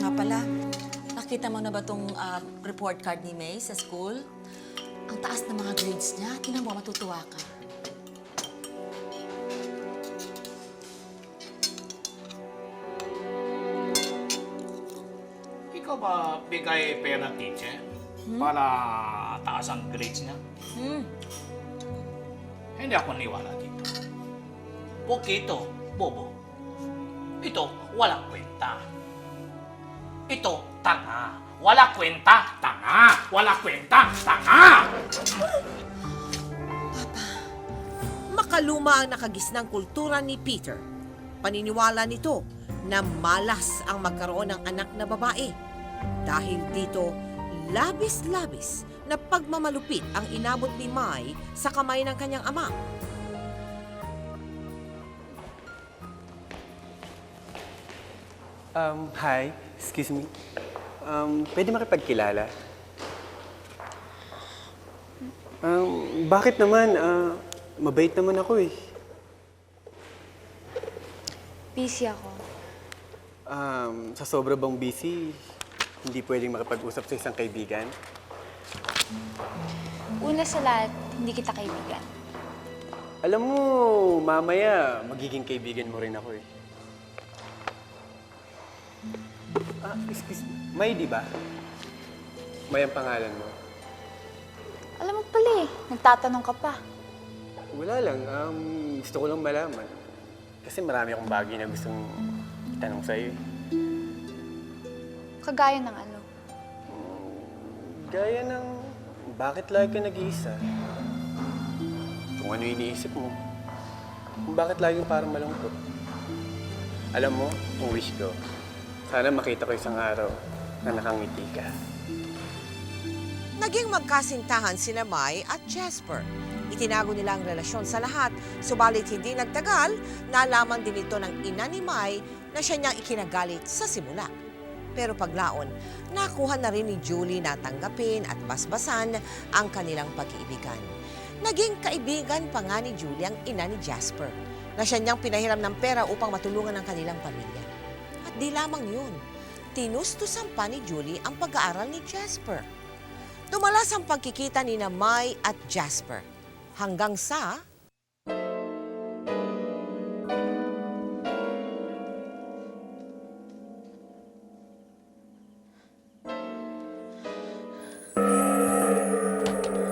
Nga pala, nakita mo na ba tong report card ni May sa school? Ang taas ng mga grades niya. Tingnan mo, matutuwa ka. Ikaw ba bigay pera teacher para taas ang grades niya? Hindi ako niwala dito. Pokito, bobo. Ito, walang kwenta. Ito, tanga. Wala kwenta, tanga. Wala kwenta, tanga. Makaluma ang nakagisnang kultura ni Peter. Paniniwala nito na malas ang magkaroon ng anak na babae. Dahil dito, labis-labis na pagmamalupit ang inabot ni Mai sa kamay ng kanyang ama. Hi. Excuse me. Pwede makipagkilala? Bakit naman? Mabait naman ako eh. Busy ako. Sa sobra bang busy, hindi pwedeng makipag-usap sa isang kaibigan? Una sa lahat, hindi kita kaibigan. Alam mo, mamaya, magiging kaibigan mo rin ako eh. Excuse me. May, di ba? May ang pangalan mo. Alam mo pala eh, nagtatanong ka pa. Wala lang. Gusto ko lang malaman. Kasi marami akong bagay na gustong itanong sa'yo eh. Kagaya ng ano. Gaya ng, bakit lagi ka nag-iisa? Kung ano iniisip mo. Kung bakit lagi parang malungkot. Alam mo, ang wish ko, sana makita ko isang araw na nakangiti ka. Naging magkasintahan sina Mai at Jasper. Itinago nila ang relasyon sa lahat, subalit hindi nagtagal, nalaman din ito ng ina ni Mai na siya niyang ikinagalit sa simula. Pero paglaon, nakuha na rin ni Julie na tanggapin at basbasan ang kanilang pag-iibigan. Naging kaibigan pa nga ni Julie ang ina ni Jasper, na siya niyang pinahiram ng pera upang matulungan ang kanilang pamilya. At di lamang yun, tinustusan pa ni Julie ang pag-aaral ni Jasper. Tumalas ang pagkikita ni na Mai at Jasper. Hanggang sa...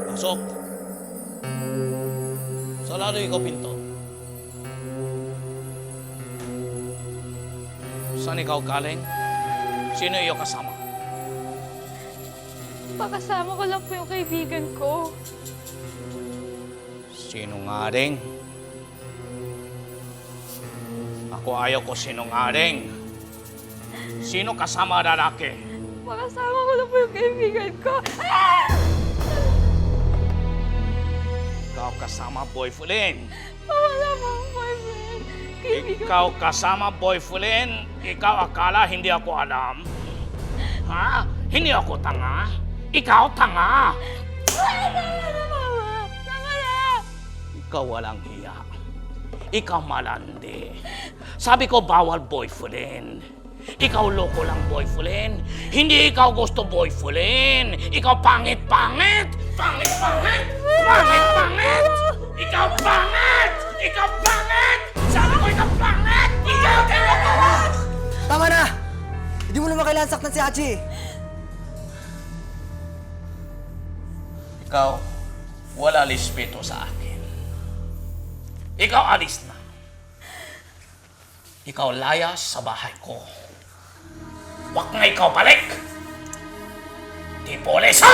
Pasok. Sarado ikaw pinto. Saan ikaw galing? Sino iyo kasama? Pakasama ko lang po yung kaibigan ko. Sinungaling. Ako ayaw ko sinungaling. Sino kasama lalaki? Pakasama ko lang po yung kaibigan ko. Ikaw kasama boyfriend. Wala po akong boyfriend. Kaibigan Ikaw kasama boyfriend. Ikaw akala hindi ako alam. Ha? Hindi ako tanga. Ikaw tanga. Tama na, Mama! Tama na! Ikaw walang hiya. Ikaw malandi. Sabi ko bawal boyfriend. Ikaw loko lang boyfriend. Hindi ikaw gusto boyfriend. Ikaw pangit-pangit. Pangit-pangit. Pangit-pangit. Ikaw pangit. Ikaw pangit. Sabi ko ikaw pangit. Ikaw talaga. Tama na! Hindi mo naman kailangan saktan si Hachi. Ikaw, wala respeto sa akin. Ikaw alis na. Ikaw layas sa bahay ko. Huwag na ikaw balik! Di poliso!